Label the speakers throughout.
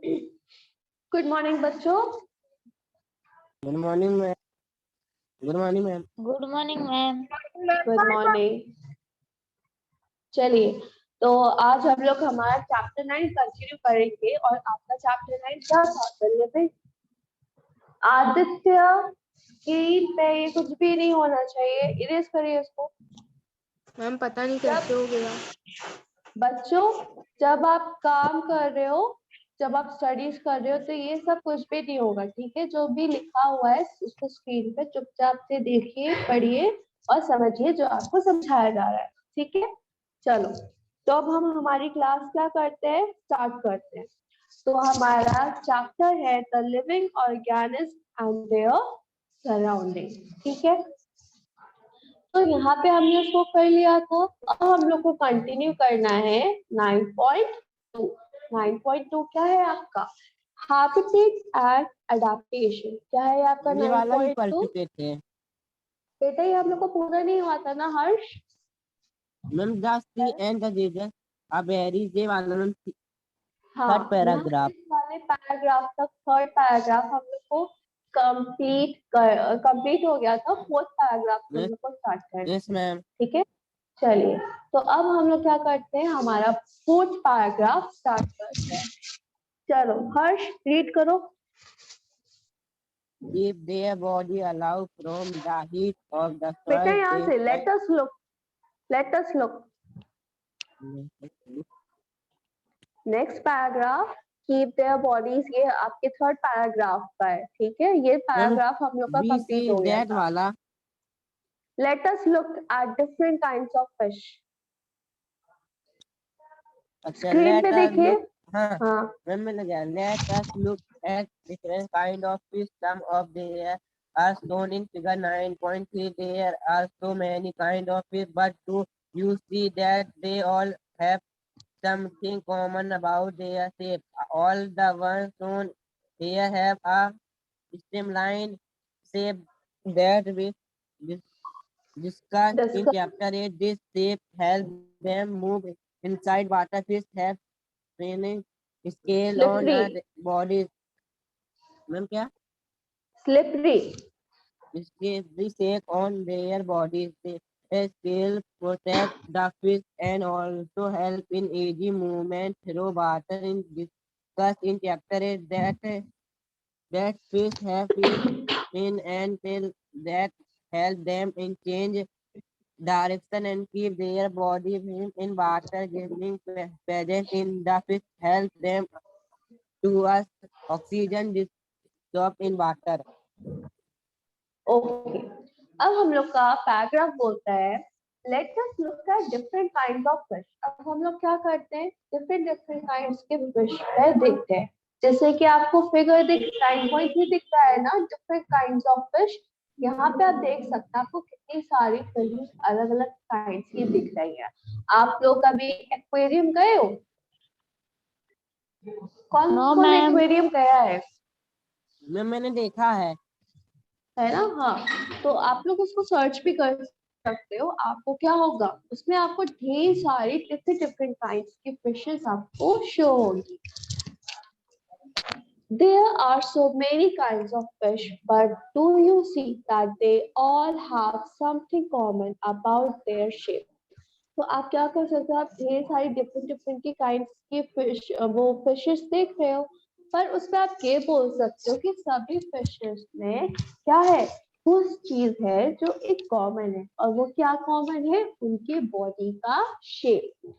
Speaker 1: Good morning बच्चों।
Speaker 2: Good morning ma'am. Good morning ma'am.
Speaker 3: Good morning ma'am.
Speaker 1: Good morning. चलिए, तो आज हम लोग हमारा चैप्टर 9 कंटिन्यू करेंगे और आपका चैप्टर 9 क्या था? चलिए भाई। आदित्य की पे ये कुछ भी नहीं होना चाहिए, इरेज करिए इसको।
Speaker 4: मैम पता नहीं कैसे हो गया।
Speaker 1: बच्चों, जब आप काम कर रहे हो, जब आप स्टडीज कर रहे हो तो ये सब कुछ भी नहीं होगा, ठीक है? जो भी लिखा हुआ है उसको स्क्रीन पे चुपचाप से देखिए, पढ़िए और समझिए जो आपको समझाया जा रहा है, ठीक है? चलो, तो अब हम हमारी क्लास क्या करते हैं, स्टार्ट करते हैं। तो हमारा चैप्टर है the living organism and their surrounding, ठीक है? तो यहाँ पे हमने उसको कर लिया था। अब हम लोग को कंटिन्यू करना है 9.2। 9.2 क्या है आपका? Habitat and adaptation. क्या है आपका
Speaker 2: ये वाला भी पढ़
Speaker 1: 9.2?
Speaker 2: चुके थे
Speaker 1: बेटा ये हम लोग को पूरा नहीं हुआ था ना Harsh?
Speaker 2: Ma'am. Just see and the Jesus a very J वाला मैम।
Speaker 1: हाँ,
Speaker 2: थर्ड पैराग्राफ।
Speaker 1: इस वाले पैराग्राफ तक, थर्ड पैराग्राफ हम लोग को कंप्लीट हो गया था। फोर्थ पैराग्राफ से हम लोग को स्टार्ट करना,
Speaker 2: यस मैम।
Speaker 1: ठीक है? चलिए, तो अब हम लोग क्या करते हैं, हमारा फोर्थ पैराग्राफ स्टार्ट करते हैं। चलो हर्ष रीड करो।
Speaker 2: If their body allow from the heat of the
Speaker 1: बेटा
Speaker 2: soil,
Speaker 1: यहाँ
Speaker 2: they
Speaker 1: से let us look next paragraph. Keep their bodies, ये आपके थर्ड पैराग्राफ का है, ठीक है? ये पैराग्राफ हम लोग का
Speaker 2: we
Speaker 1: कंप्लीट
Speaker 2: see
Speaker 1: हो गया
Speaker 2: that
Speaker 1: था।
Speaker 2: वाला।
Speaker 1: Let us look at different kinds of fish.
Speaker 2: अच्छा,
Speaker 1: स्क्रीन पे
Speaker 2: let us
Speaker 1: देखिए।
Speaker 2: look। हाँ
Speaker 1: हाँ,
Speaker 2: मैम, मिल गया। Let us look at different kind of fish. Some of them are shown in figure 9.3. There are so many kind of fish, but do you see that they all have something common about their shape? All the ones shown here have a streamlined shape that we discussed in
Speaker 1: discuss.
Speaker 2: chapter 8. This shape helps them move inside water. Fish have training scale on
Speaker 1: slippery,
Speaker 2: their bodies. Ma'am क्या?
Speaker 1: Slippery.
Speaker 2: इसके shape on their bodies. The scale protect the fish and also help in easy movement through water. In discussed in chapter 8 that fish have fin and tail that help them in change direction and keep their body in water. Giving present in the fish help them to us oxygen dissolved in water.
Speaker 1: Okay, अब हम लोग का paragraph बोलता है let us look at different kinds of fish. अब हम लोग क्या करते हैं, डिफरेंट डिफरेंट काइंड्स के फिश पे देखते हैं। जैसे कि आपको फिगर 9.3 दिख रहा है ना, डिफरेंट काइंड्स ऑफ फिश। यहाँ पे आप देख सकते हैं आपको कितनी सारी फिश अलग अलग काइंड्स की दिख रही है। आप लोग कभी एक्वेरियम गए हो? कौन
Speaker 3: नो
Speaker 1: कौन
Speaker 3: मैम।
Speaker 1: एक्वेरियम गया है
Speaker 2: मैंने देखा है
Speaker 1: ना? हाँ, तो आप लोग उसको सर्च भी कर सकते हो। आपको क्या होगा, उसमें आपको ढेर सारी डिफरेंट डिफरेंट काइंड्स की फिशेस आपको शो होगी। There are so many kinds of fish, but do you see that they all have something common about their shape? तो आप क्या कर सकते हो, आप ढेर सारी डिफरेंट डिफरेंट की काइंड्स की फिश, वो फिशेस देख रहे हो, पर उसमें आप ये बोल सकते हो कि सभी फिशेस में क्या है, उस चीज है जो एक कॉमन है। और वो क्या कॉमन है? उनकी बॉडी का shape.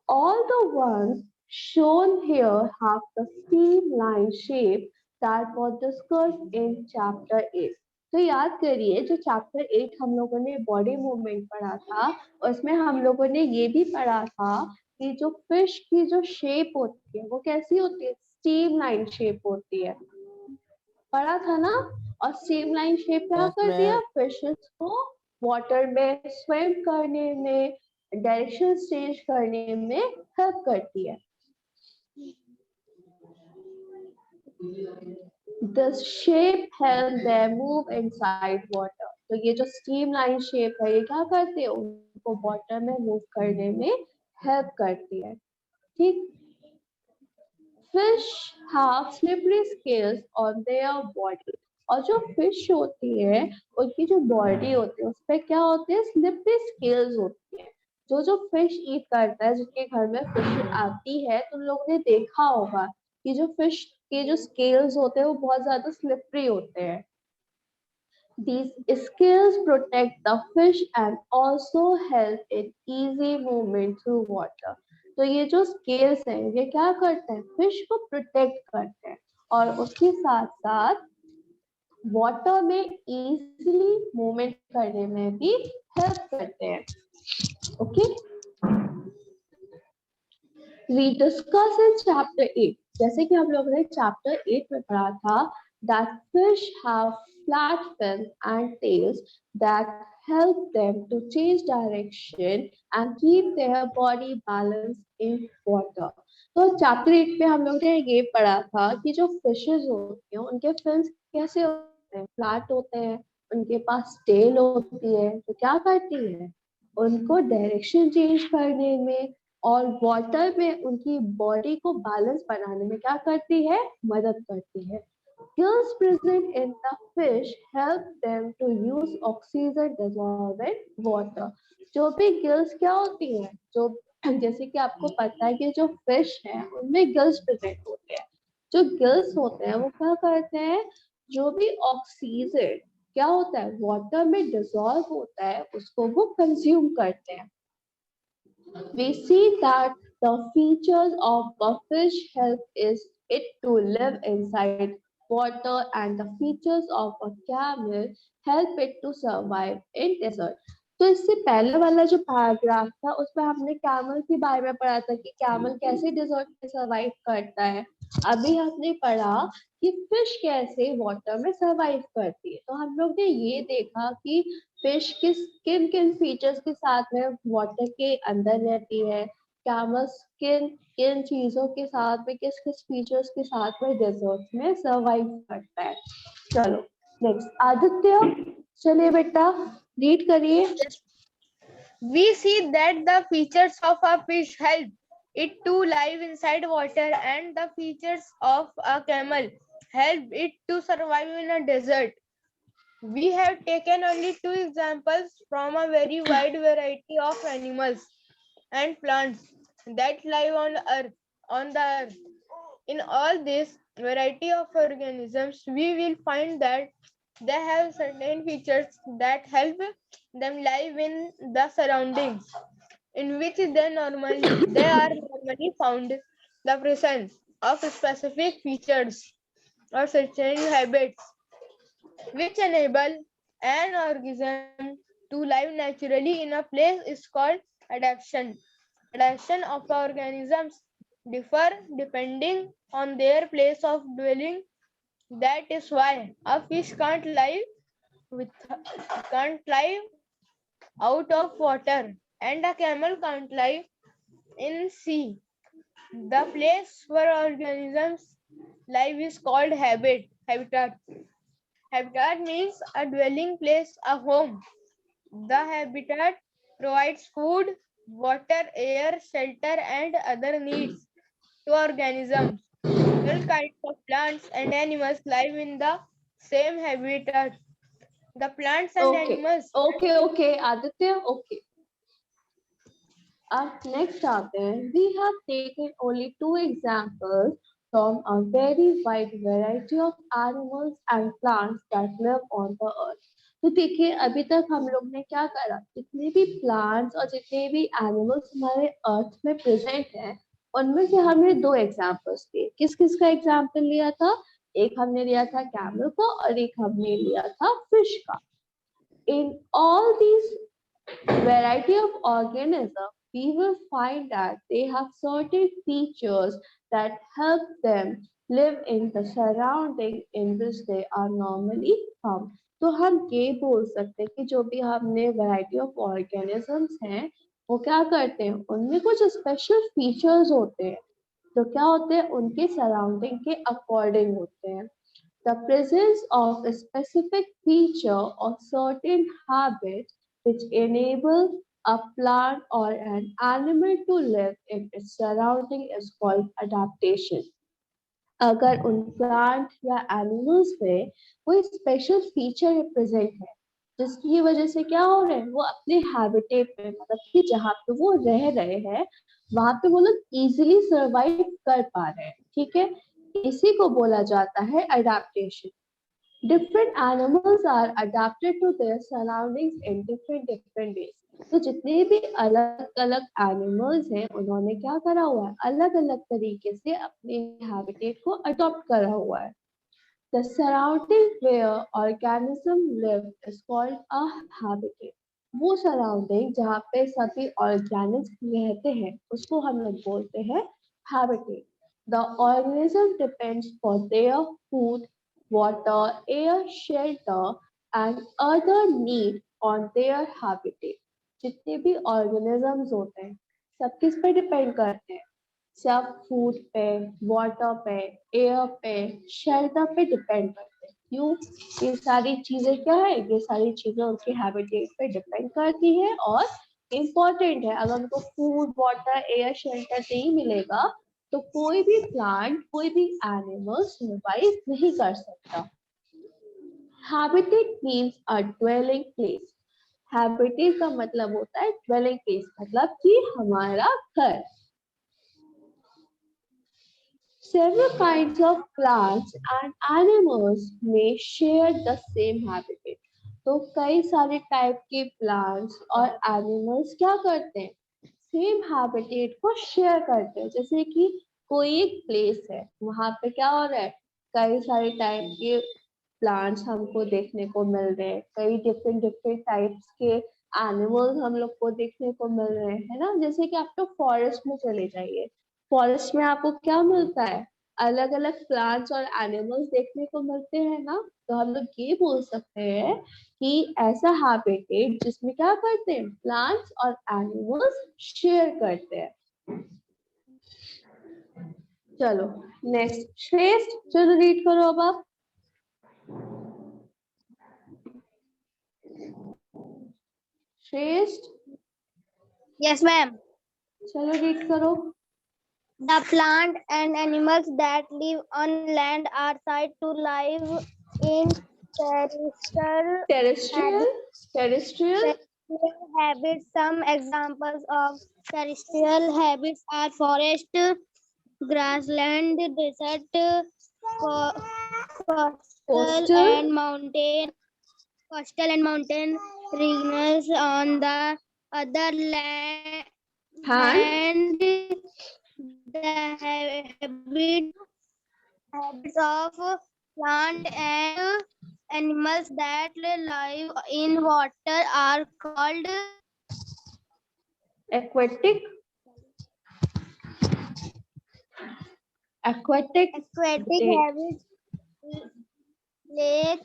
Speaker 1: All the ones shown here have the streamline shape that was discussed in chapter 8. तो याद करिए, जो चैप्टर 8 हम लोगों ने बॉडी मूवमेंट पढ़ा था, उसमें हम लोगों ने ये भी पढ़ा था कि जो फिश की जो शेप होती है वो कैसी होती है, स्ट्रीमलाइन शेप होती है। पढ़ा था ना? और स्ट्रीमलाइन शेप क्या
Speaker 2: Yes,
Speaker 1: कर दिया,
Speaker 2: मैम।
Speaker 1: फिशेस को वाटर में स्विम करने में, डायरेक्शन चेंज करने में हेल्प करती है। The shape help them move inside water. तो ये जो स्ट्रीमलाइन शेप है, ये क्या करती है, उनको वाटर में मूव करने में हेल्प करती है, ठीक? fish have slippery scales on their body. और जो फिश होती है उनकी जो बॉडी होती है उस पे क्या होते हैं, स्लिपरी स्केल्स होती है। जो फिश ईट करता है, जिनके घर में फिश आती है, तो उन लोगों ने देखा होगा कि जो फिश के जो स्केल्स होते हैं वो बहुत ज्यादा स्लिपरी होते हैं। These scales protect the fish and also help in easy movement through water. तो ये जो स्केल्स हैं ये क्या करते हैं, फिश को प्रोटेक्ट करते हैं और उसके साथ साथ वाटर में इजीली मूवमेंट करने में भी हेल्प करते हैं। Okay, we discuss in chapter 8, जैसे कि हम लोगों ने chapter 8 में पढ़ा था that fish have flat fins and tails that help them to change direction and keep their body balanced in water. तो chapter 8 में हम लोगों ने ये पढ़ा था कि जो fishes होती हैं उनके fins कैसे होते हैं, फ्लैट होते हैं, उनके पास टेल होती है, तो क्या करती है, उनको डायरेक्शन चेंज करने में और वाटर में उनकी बॉडी को बैलेंस बनाने में क्या करती है, मदद करती है। Gills present in the fish help them to use oxygen dissolved in water. जो भी गिल्स क्या होती हैं, जो जैसे कि आपको पता है कि जो फिश है उनमें गिल्स प्रेजेंट होते हैं। जो गिल्स होते हैं वो क्या करते हैं, जो भी ऑक्सीजन क्या होता है वाटर में डिसॉल्व होता है उसको वो कंज्यूम करते हैं। We see that the features of a fish help is it to live inside water and the features of a camel help it to survive in desert. तो इससे पहले वाला जो पैराग्राफ था उसमें हमने कैमल के बारे में पढ़ा था कि कैमल कैसे डिजर्ट में सरवाइव करता है। अभी हमने पढ़ा कि फिश कैसे वाटर में सरवाइव करती है। तो हम लोग ने ये देखा कि फिश किन किन फीचर्स के साथ में वाटर के अंदर रहती है, कैमल किन किन चीजों के साथ में किस किस फीचर्स के साथ में डेजर्ट में सरवाइव करता है। चलो नेक्स्ट आदित्य, चलिए बेटा रीड करिए।
Speaker 4: We see that the features of a fish help it to live inside water and the features of a camel help it to survive in a desert. We have taken only 2 examples from a very wide variety of animals and plants that live on the earth. In all this variety of organisms, we will find that they have certain features that help them live in the surroundings in which they are normally found. The presence of specific features or certain habits which enable an organism to live naturally in a place is called adaptation. Adaptation of organisms differ depending on their place of dwelling. That is why a fish with can't live out of water and a camel can't live in sea. The place where organisms live is called habitat. Habitat means a dwelling place, a home. The habitat provides food, water, air, shelter, and other needs to organisms. All kinds of plants and animals live in the same habitat. The plants and animals.
Speaker 1: Okay Aditya, okay अब next आते हैं। We have taken only 2 examples from a very wide variety of animals and plants that live on the earth. तो देखिए अभी तक हम लोग ने क्या करा, जितने भी प्लांट्स और जितने भी एनिमल्स हमारे अर्थ में प्रेजेंट हैं उनमें से हमने 2 एग्जांपल्स लिए। किस किस का एग्जांपल लिया था, एक हमने लिया था कैमल का और एक हमने लिया था फिश का। In all these variety of organisms, we will find that they have certain features that help them live in the surrounding in which they are normally found. तो हम ये बोल सकते हैं कि जो भी हमने वैरायटी ऑफ ऑर्गेनिजम्स हैं वो क्या करते हैं, उनमें कुछ स्पेशल फीचर्स होते हैं जो क्या होते हैं उनके सराउंडिंग के अकॉर्डिंग होते हैं। The presence of a specific feature or certain habits which enable a plant or an animal to live in its surrounding is called adaptation. अगर उन प्लांट या एनिमल्स में कोई स्पेशल फीचर रिप्रेजेंट है जिसकी वजह से क्या हो रहे हैं, वो अपने हैबिटेट में, मतलब कि जहाँ पे वो रह रहे हैं वहां पे वो लोग इजीली सरवाइव कर पा रहे हैं, ठीक है, इसी को बोला जाता है adaptation. Different animals are adapted to their surroundings in different ways. तो जितने भी अलग अलग एनिमल्स हैं उन्होंने क्या करा हुआ है, अलग अलग तरीके से अपने हैबिटेट को अडॉप्ट करा हुआ है। The surrounding where organism live is called a habitat. वो सराउंडिंग जहाँ पे सभी ऑर्गेनिज्म रहते हैं उसको हम लोग बोलते हैं habitat. The organism depends for their food, water, air, shelter and other need on their habitat. जितने भी ऑर्गेनिजम्स होते हैं सब किस पे डिपेंड करते हैं, सब फूड पे, वाटर पे, एयर पे, शेल्टर पे डिपेंड करते हैं। क्यों? ये सारी चीजें क्या है, ये सारी चीजें उनके हैबिटेट पे डिपेंड करती है और इम्पोर्टेंट है। अगर उनको फूड, वाटर, एयर, शेल्टर नहीं मिलेगा तो कोई भी प्लांट, कोई भी एनिमल सर्वाइव नहीं कर सकता। हैबिटेट मीन्स अ ड्वेलिंग प्लेस। हैबिटेट का मतलब होता है ड्वेलिंग प्लेस, मतलब कि हमारा घर। Several kinds of plants and animals may share the same habitat. तो कई सारे टाइप के प्लांट्स और एनिमल्स क्या करते हैं, सेम हैबिटेट को शेयर करते हैं। जैसे कि कोई एक प्लेस है, वहां पे क्या हो रहा है, कई सारे टाइप के प्लांट्स हमको देखने को मिल रहे हैं, कई डिफरेंट टाइप्स के एनिमल्स हम लोग को देखने को मिल रहे हैं, है ना। जैसे कि आप तो फॉरेस्ट में चले जाइए, फॉरेस्ट में आपको क्या मिलता है, अलग अलग प्लांट्स और एनिमल्स देखने को मिलते हैं ना। तो हम लोग ये बोल सकते हैं कि ऐसा हैबिटेट जिसमें क्या करते हैं, प्लांट्स और एनिमल्स शेयर करते हैं। चलो नेक्स्ट, श्रेष्ठ चलो रीड करो अब आप। श्रेष्ठ
Speaker 4: Yes, ma'am.
Speaker 1: चलो रीड करो।
Speaker 4: The plant and animals that live on land are said to live in terrestrial
Speaker 1: terrestrial
Speaker 4: habits. Some examples of terrestrial habits are forest, grassland, desert, coastal and mountain regions. On the other hand, the habits of plant and animals that live in water are called
Speaker 1: aquatic
Speaker 4: aquatic
Speaker 1: They-
Speaker 4: habits. Lake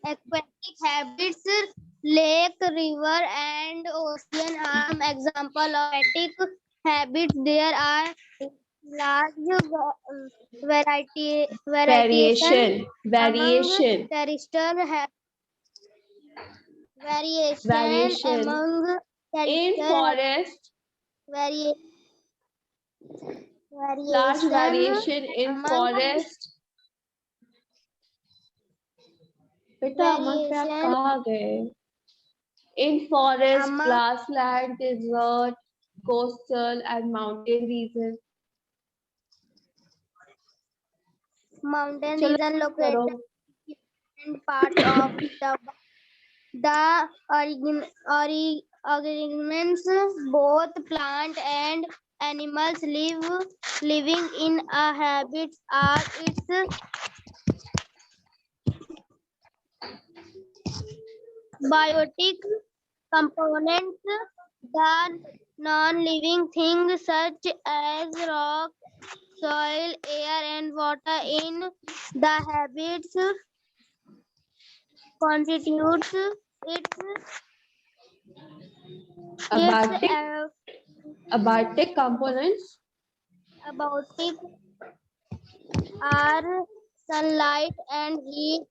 Speaker 4: aquatic habits, lake, river, and ocean are some example of aquatic habits. There are large variation
Speaker 1: variation
Speaker 4: terrestrial
Speaker 1: variation
Speaker 4: among
Speaker 1: in
Speaker 4: terrestrial
Speaker 1: forest,
Speaker 4: vari-
Speaker 1: large
Speaker 4: variation
Speaker 1: variation in
Speaker 4: among
Speaker 1: forest। बेटा अमन पे आप
Speaker 4: variation
Speaker 1: कहाँ गए? In forest,
Speaker 4: among
Speaker 1: grassland, desert, coastal and mountain region।
Speaker 4: mountain
Speaker 1: चलो
Speaker 4: region located
Speaker 1: करो।
Speaker 4: in different parts of the organisms. Both plant and animals living in a habits are its biotic components. The non-living things such as rock, soil, air, and water in the habits constitutes
Speaker 1: Abiotic,
Speaker 4: its
Speaker 1: abiotic components
Speaker 4: abiotic are sunlight and heat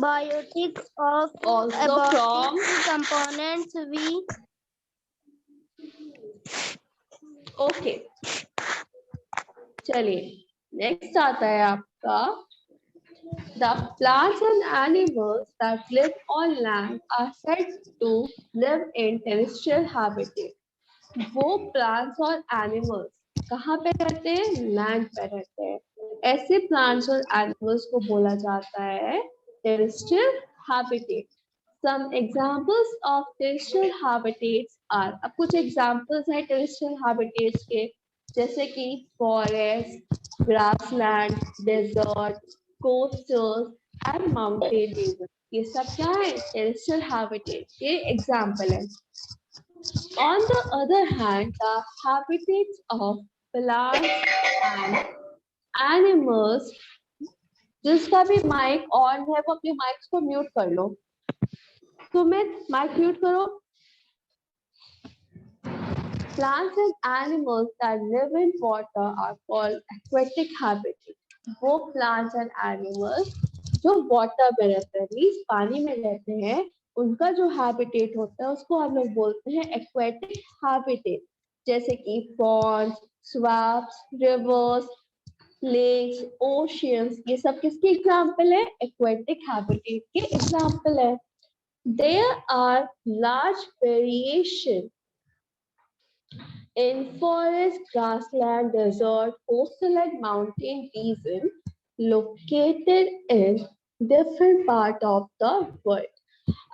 Speaker 4: biotic of
Speaker 1: also
Speaker 4: abiotic
Speaker 1: from
Speaker 4: components we
Speaker 1: okay चलिए next आता है आपका the plants and animals that live on land are said to live in terrestrial habitat. वो plants और animals कहाँ पे रहते हैं? लैंड पे रहते हैं. ऐसे प्लांट्स और एनिमल्स को बोला जाता है terrestrial habitat. Some examples of terrestrial habitats are, अब कुछ एग्जाम्पल्स हैं टेरेस्ट्रियल हैबिटेट्स के, जैसे कि forest, grassland, desert, coastal and mountain region. ये सब क्या है? टेरेस्ट्रियल हैबिटेट के एग्जाम्पल है. On the other hand, the habitats of plants and animals, जिसका भी माइक ऑन है वो अपने माइक्स को म्यूट कर लो. सुमित माइक म्यूट करो. Plants and animals that live in water are called aquatic habitat. वो plants and animals जो water में रहते हैं, मींस पानी में रहते हैं, उनका जो habitat होता है उसको हम लोग बोलते हैं aquatic habitat. जैसे कि ponds, swamps, rivers, lakes, oceans, ये सब किसके एग्जाम्पल है? aquatic habitat के एग्जाम्पल है. There are large variation in forest, grassland, desert, coastal and mountain region located in different part of the world.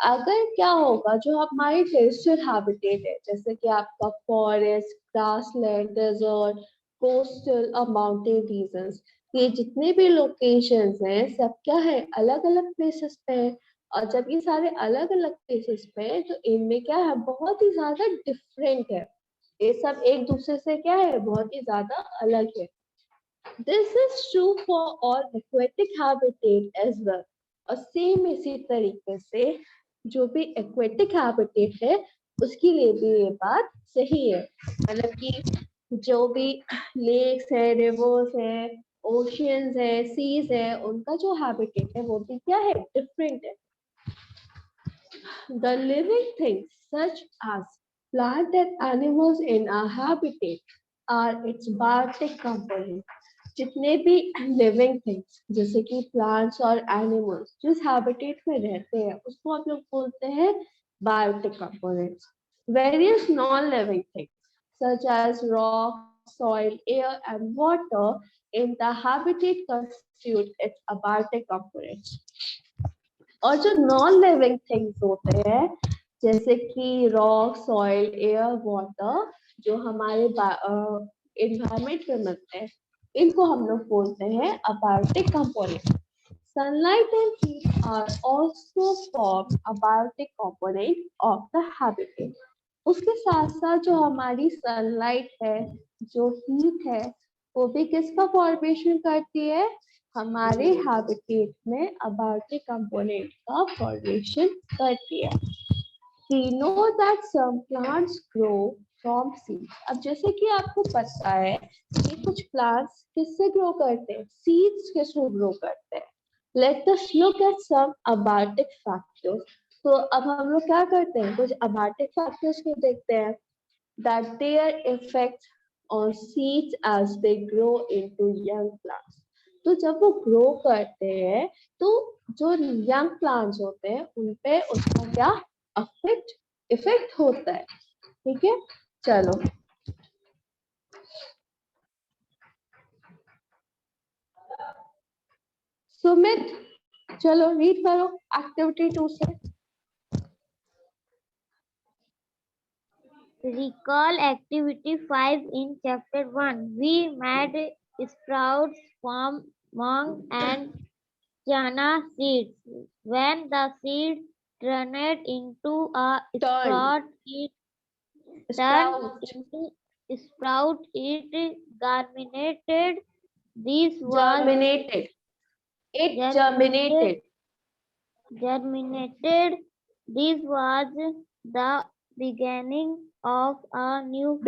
Speaker 1: अगर क्या होगा जो हमारी टेरेस्ट्रियल हैबिटेट है, जैसे कि आपका फॉरेस्ट, ग्रासलैंड, डेजर्ट, कोस्टल और माउंटेन रीजन्स, ये जितने भी लोकेशंस हैं सब क्या है? अलग अलग प्लेसेस पे है. और जब ये सारे अलग अलग प्लेसेस पे है तो इनमें क्या है? बहुत ही ज्यादा डिफरेंट है. ये सब एक दूसरे से क्या है? बहुत ही ज्यादा अलग है. This is true for all aquatic habitat as well. और सेम इसी तरीके से जो भी aquatic habitat है उसके लिए भी ये बात सही है. मतलब कि जो भी लेक्स है, रिवर्स है, ओशियंस है, सीज है, उनका जो हैबिटेट है वो भी क्या है? डिफरेंट है. The living things such as plant and animals in a habitat are its biotic component. जितने भी लिविंग थिंग्स जैसे कि प्लांट्स और एनिमल्स जिस हैबिटेट में रहते हैं उसको आप लोग बोलते हैं biotic components. Various non living things such as rock, soil, air and water in the habitat constitute its abiotic components. और जो नॉन लिविंग थिंग्स होते हैं जैसे कि रॉक, सॉइल, एयर, वाटर जो हमारे एनवायरमेंट में मिलते हैं इनको हम लोग बोलते हैं abiotic component. Sunlight and heat are also formed abiotic component of the habitat. उसके साथ साथ जो हमारी सनलाइट है, जो हीट है, वो भी किसका फॉर्मेशन करती है? हमारे हैबिटेट में अबायोटिक कंपोनेंट का फॉर्मेशन करती है. We know that some plants grow from seeds. अब जैसे कि आपको पता है कि कुछ प्लांट्स किससे ग्रो करते हैं? सीड्स के थ्रू ग्रो करते हैं. Let us look at some abiotic factors. तो अब हम लोग क्या करते हैं? कुछ abiotic factors को देखते हैं. That their effect on seeds as they grow into young plants. तो जब वो ग्रो करते हैं तो जो यंग प्लांट्स होते हैं उन पे उसका क्या इफेक्ट होता है. ठीक है, चलो सुमित चलो रीड करो एक्टिविटी 2 से.
Speaker 3: Recall activity 5 in chapter 1. We made sprouts from mung and chana seeds. When the seeds turned into a sprout, it turned into sprout. It germinated. This was germinated. This was the beginning of a new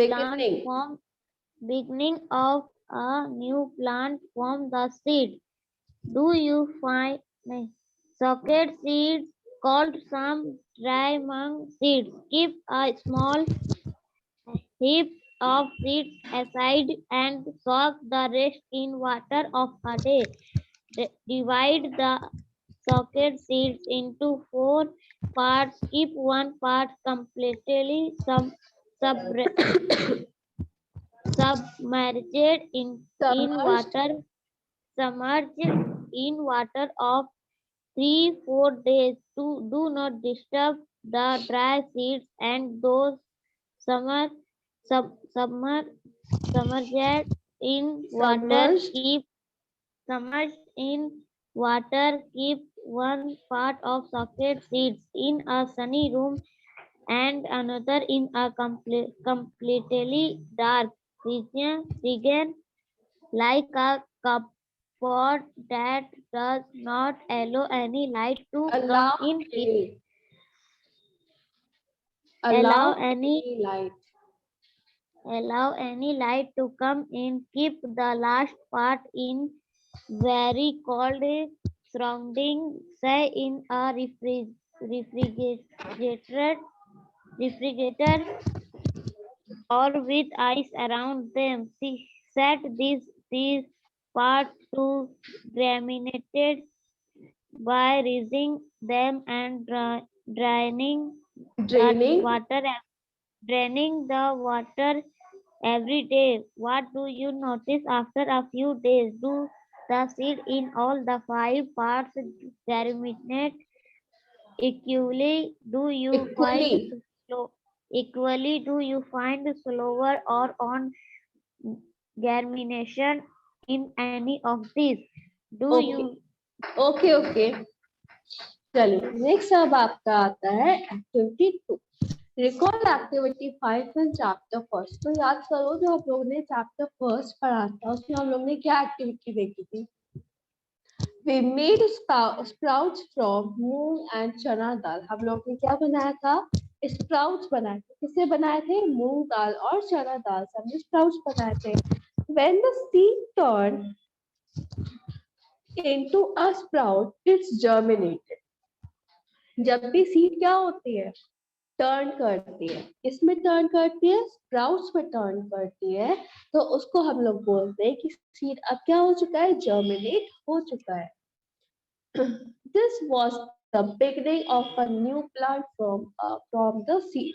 Speaker 3: plant from the seed. Do you find socket seeds called some dry mung seeds? Keep a small heap of seeds aside and soak the rest in water of a day. Divide the soaked seeds into 4 parts. Keep one part completely sub- submerged in
Speaker 1: Submerged.
Speaker 3: water. Submerged in water of 3-4 days. Do not disturb the dry seeds and those summer summer submerged in water.
Speaker 1: Submerged.
Speaker 3: Keep submerged in water. Keep one part of soaked seeds in a sunny room and another in a completely dark region like a cupboard that does not allow any light to come
Speaker 1: Allow
Speaker 3: in.
Speaker 1: any.
Speaker 3: Allow
Speaker 1: Allow
Speaker 3: any
Speaker 1: any light.
Speaker 3: allow any light to come in. Keep the last part in very cold surrounding, say in a refrigerator refrigerator or with ice around them. Set these parts to germinated by raising them and draining that
Speaker 1: Draining.
Speaker 3: water draining the water every day. What do you notice after a few days? Do the seed in all the 5 parts germinate equally? Do you find
Speaker 1: Equally.
Speaker 3: slow equally? Do you find slower or on germination in any of these? Do
Speaker 1: okay
Speaker 3: you
Speaker 1: okay okay, चलिए next अब आपका आता है activity 2। Recall activity 5 in chapter first. तो याद करो जो हम लोग ने चैप्टर फर्स्ट पढ़ा था उसमें हम लोग ने क्या एक्टिविटी देखी थी। We made sprouts from moong and चना दाल। हम लोग ने क्या बनाया था, स्प्राउट्स बनाए थे। किससे बनाए थे, मूंग दाल और चना दाल से हमने स्प्राउट्स बनाए थे। When the seed turned into a sprout, it's germinated। जब भी सीड क्या होती है, टर्न करती है। किसमें टर्न करती है, स्प्राउट्स में टर्न करती है, तो उसको हम लोग बोलते हैं कि सीड अब क्या हो चुका है, जर्मिनेट हो चुका है। This was the beginning of a new plant from the seed।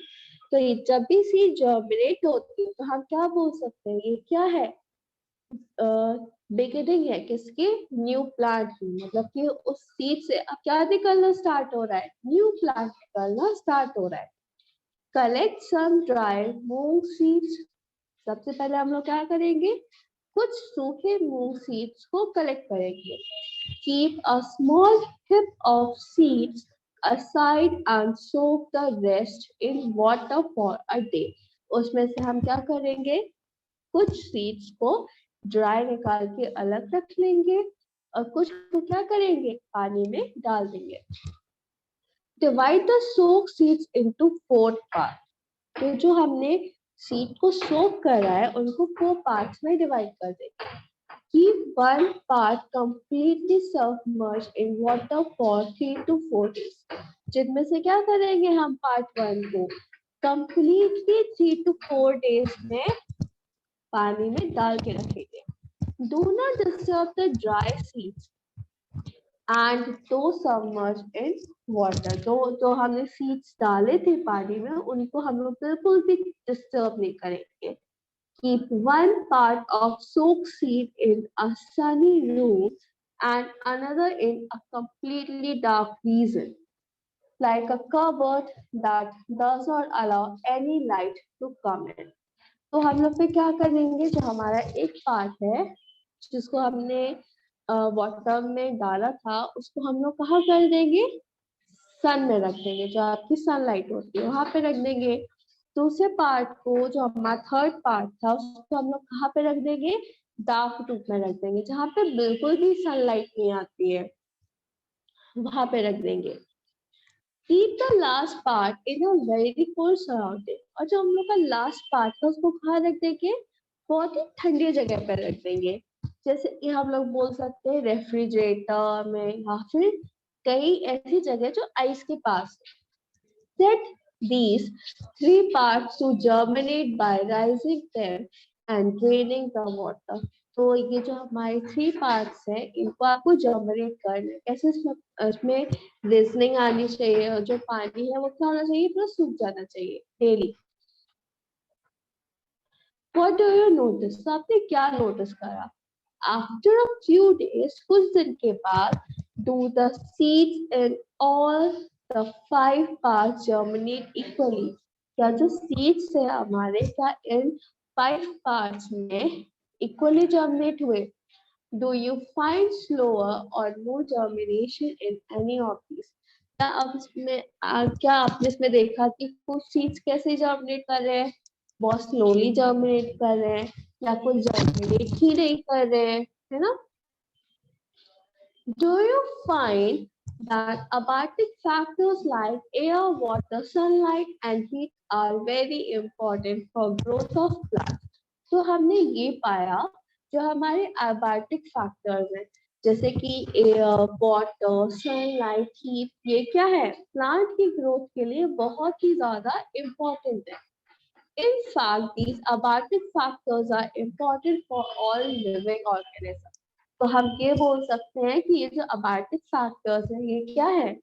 Speaker 1: तो ये जब भी सीड जर्मिनेट होती है तो हम क्या बोल सकते हैं, ये क्या है, बिगिनिंग है किसकी, न्यू प्लांट की। मतलब कि उस सीड से अब क्या निकलना स्टार्ट हो रहा है, न्यू प्लांट निकलना स्टार्ट हो रहा है। कलेक्ट सम ड्राइड मूंग सीड्स। सबसे पहले हम लोग क्या करेंगे, कुछ सूखे मूंग सीड्स को कलेक्ट करेंगे। Keep a small hip of seeds aside and soak the rest in water for a day। उसमें से हम क्या करेंगे, कुछ सीड्स को ड्राई निकाल के अलग रख लेंगे और कुछ को क्या करेंगे, पानी में डाल देंगे। Divide the soak seeds into 4 part. तो जो हमने सीड को सोक करा है उनको 4 पार्ट्स में डिवाइड कर देंगे। Keep one part completely submerged in water for 3 to 4 days। जिनमें से क्या करेंगे हम, पार्ट 1 को completely 3 to 4 days में पानी में डाल के रखेंगे। Do not disturb the dry seeds and those submerged in water। जो हमने सीड्स डाले थे पानी में उनको हम लोग बिल्कुल भी डिस्टर्ब नहीं करेंगे। Keep one part of soaked seed in a sunny room and another in a completely dark region, like a cupboard that does not allow any light to come in। तो हम लोग पे क्या करेंगे, जो हमारा एक पार्ट है जिसको हमने वाटर में डाला था उसको हम लोग कहाँ कर देंगे, सन में रख देंगे, जो आपकी सनलाइट होती है वहां पे रख देंगे। दूसरे पार्ट को, जो हमारा थर्ड पार्ट था, उसको हम लोग कहाँ पे रख देंगे, डार्क रूप में रख देंगे, जहाँ पे बिल्कुल भी सनलाइट नहीं आती है वहां पे रख देंगे। Keep the last part in a very cold surrounding. और जो हम लोग का लास्ट पार्ट था उसको कहाँ रख देंगे, बहुत ही ठंडी जगह पर रख देंगे। जैसे कि हम लोग बोल सकते हैं रेफ्रिजरेटर में या फिर कई ऐसी जगह जो आइस के पास। Set these three parts to germinate by rising them and draining the water. तो ये जो हमारे थ्री पार्ट्स है इनको आपको जर्मिनेट करना है। कैसे इसमें रीजनिंग आनी चाहिए और जो पानी है वो क्या होना चाहिए, पूरा सूख जाना चाहिए daily. What do you notice? तो आपने क्या नोटिस करा? After a few days, कुछ दिन के बाद, do the seeds in all the 5 parts germinate equally? क्या जो seeds है हमारे क्या इन 5 parts में equally germinate हुए? Do you find slower or no germination in any of these? क्या आप इसमें क्या आपने इसमें देखा कि कुछ seeds कैसे germinate कर रहे हैं, बहुत slowly germinate कर रहे हैं, या कुछ germinate ही नहीं कर रहे हैं, है ना? Do you find that abiotic factors like air, water, sunlight, and heat are very important for growth of plants? तो हमने ये पाया जो हमारे abiotic factors हैं, जैसे कि एयर, वाटर, सनलाइट, हीट, ये क्या है, प्लांट की ग्रोथ के लिए बहुत ही ज्यादा इम्पोर्टेंट है। In fact, these abiotic factors are important for all living organisms. तो हम ये बोल सकते हैं कि ये जो abiotic factors हैं ये क्या है,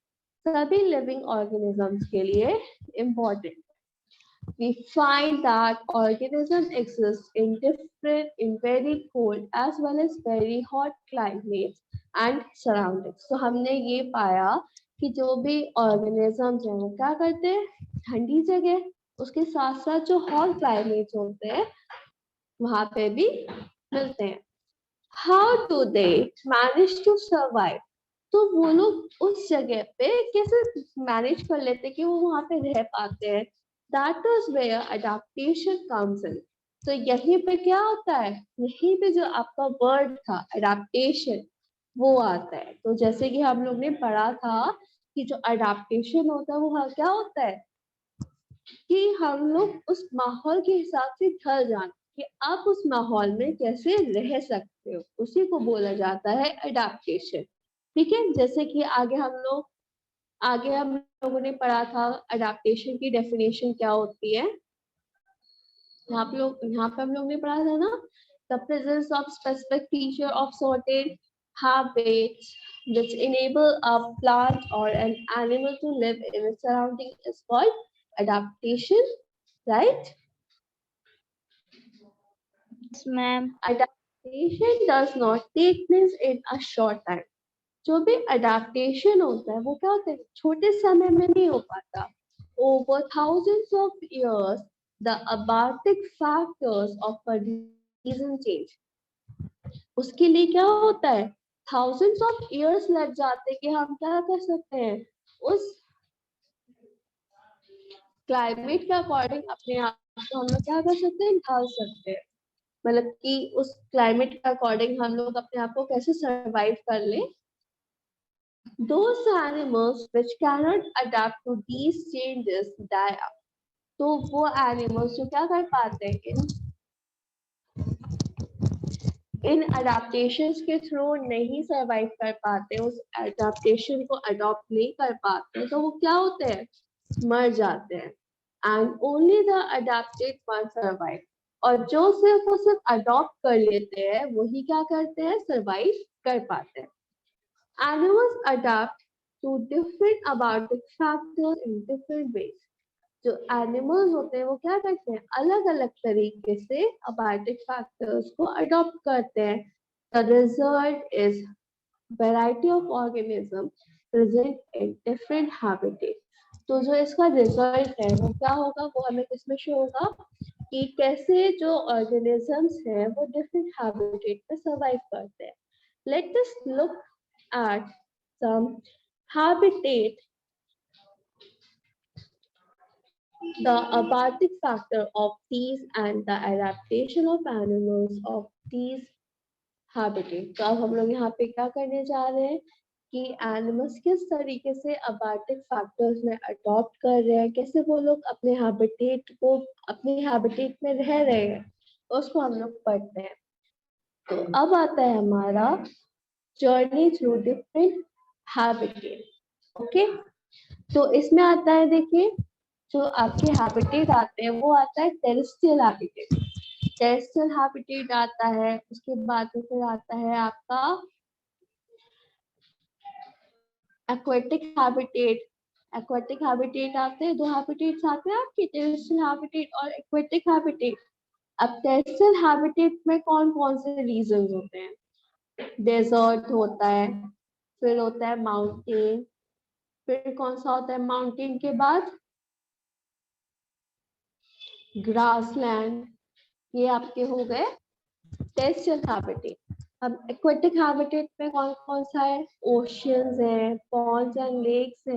Speaker 1: सभी living organisms के लिए important. We find that organisms exist in very cold as well as very hot climates and surroundings. तो हमने ये पाया कि जो भी organisms हैं वो क्या करते हैं, ठंडी जगह उसके साथ साथ जो हॉट क्लाइमेट होते हैं वहां पे भी मिलते हैं। How do they manage to survive? तो वो लोग उस जगह पे कैसे मैनेज कर लेते हैं कि वो वहां पे रह पाते हैं। That is where adaptation comes in. तो यहीं पे क्या होता है, यहीं पे जो आपका वर्ड था adaptation वो आता है। तो जैसे कि हम लोग ने पढ़ा था कि जो adaptation होता है वो क्या होता है कि हम लोग उस माहौल के हिसाब से ढल जाना, कि आप उस माहौल में कैसे रह सकते हो, उसी को बोला जाता है एडाप्टेशन। ठीक है, जैसे कि आगे हम लोगों ने पढ़ा था एडाप्टेशन की डेफिनेशन क्या होती है। यहाँ पे हम लोग ने पढ़ा था ना, the presence of specific feature of certain habits which enable a plant or an animal to live in a surrounding is called adaptation, right?
Speaker 3: Yes, ma'am.
Speaker 1: Adaptation does not take place in a short time. जो भी adaptation होता है वो क्या होता है, छोटे समय में नहीं हो पाता। Over thousands of years, the abiotic factors of a season change. उसके लिए क्या होता है, thousands of years लग जाते हैं कि हम क्या कर सकते हैं, उस क्लाइमेट के अकॉर्डिंग अपने आप को हम लोग क्या कर सकते हैं, ढाल सकते हैं। मतलब कि उस क्लाइमेट के अकॉर्डिंग हम लोग अपने आप को कैसे सरवाइव कर ले। Those animals which cannot adapt to these changes die out. तो वो एनिमल्स जो क्या कर पाते हैं, इन अडेप्टेशंस के थ्रू नहीं सरवाइव कर पाते, उस अडेप्टेशन को अडॉप्ट नहीं कर पाते, तो वो क्या होते हैं, मर जाते हैं। And only the adapted one survive. और जो सिर्फ अडॉप्ट कर लेते हैं वही क्या करते हैं, सरवाइव कर पाते हैं। Animals adapt to different abiotic factors in different ways. जो एनिमल्स होते हैं वो क्या करते हैं, अलग अलग तरीके से abiotic factors को अडॉप्ट करते हैं। The result is variety of organisms present in different habitats. तो जो इसका रिजल्ट है वो क्या होगा, वो हमें किसमें शो होगा कि कैसे जो ऑर्गेनिजम्स हैं वो डिफरेंट हैबिटेट में सर्वाइव करते हैं। Let us look at some habitat. The abiotic factor of these and the adaptation of animals of these habitat. तो अब हम लोग यहाँ पे क्या करने जा रहे हैं कि एनिमल्स किस तरीके से abiotic factors में अडॉप्ट कर रहे हैं, कैसे वो लोग अपने हैबिटेट में रह रहे हैं, उसको हम लोग पढ़ते हैं। तो अब आता है हमारा journey through different habitat. Okay, तो इसमें आता है देखिए जो आपके हैबिटेट आते हैं वो आता है टेरेस्ट्रियल हैबिटेट। टेरेस्ट्रियल हैबिटेट आता है, उसके बाद में फिर आता है आपका एक्वेटिक हैबिटेट। एक्वेटिक हैबिटेट आते हैं, दो हैबिटेट्स आते हैं आपके, टेरेस्ट्रियल हैबिटेट और एक्वेटिक हैबिटेट। अब टेरेस्ट्रियल हैबिटेट में कौन कौन से रीजंस होते हैं? डेजर्ट होता है, फिर होता है माउंटेन, फिर कौन सा होता है माउंटेन के बाद? ग्रासलैंड। ये आपके हो गए टेरेस्ट्रियल हैबिटेट। अब एक्वेटिक हैबिटेट में कौन कौन सा है? ओशियंस है, पॉन्ड्स एंड लेक्स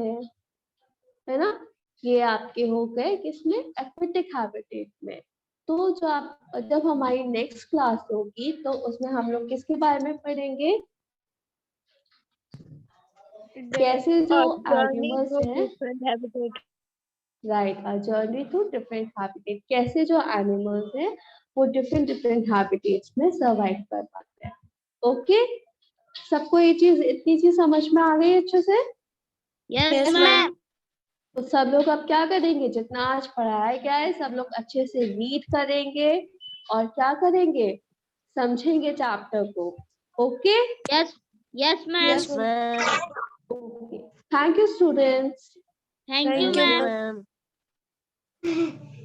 Speaker 1: है ना। ये आपके हो गए किसमें? एक्वेटिक हैबिटेट में। तो जो आप जब हमारी नेक्स्ट क्लास होगी तो उसमें हम लोग किसके बारे में पढ़ेंगे? कैसे जो एनिमल्स हैं, right, a journey to different habitat, कैसे जो एनिमल्स हैं वो डिफरेंट डिफरेंट हैबिटेट्स में सरवाइव कर पाते हैं। ओके, सबको ये चीज, इतनी चीज समझ में आ गई अच्छे से?
Speaker 3: Yes ma'am.
Speaker 1: तो सब लोग अब क्या करेंगे, जितना आज पढ़ाया गया है सब लोग अच्छे से रीड करेंगे और क्या करेंगे, समझेंगे चैप्टर को। Okay,
Speaker 3: yes yes ma'am.
Speaker 2: Yes, ma'am.
Speaker 1: Okay, thank you students.
Speaker 3: Thank you
Speaker 2: Thank you,
Speaker 3: ma'am.
Speaker 2: ma'am.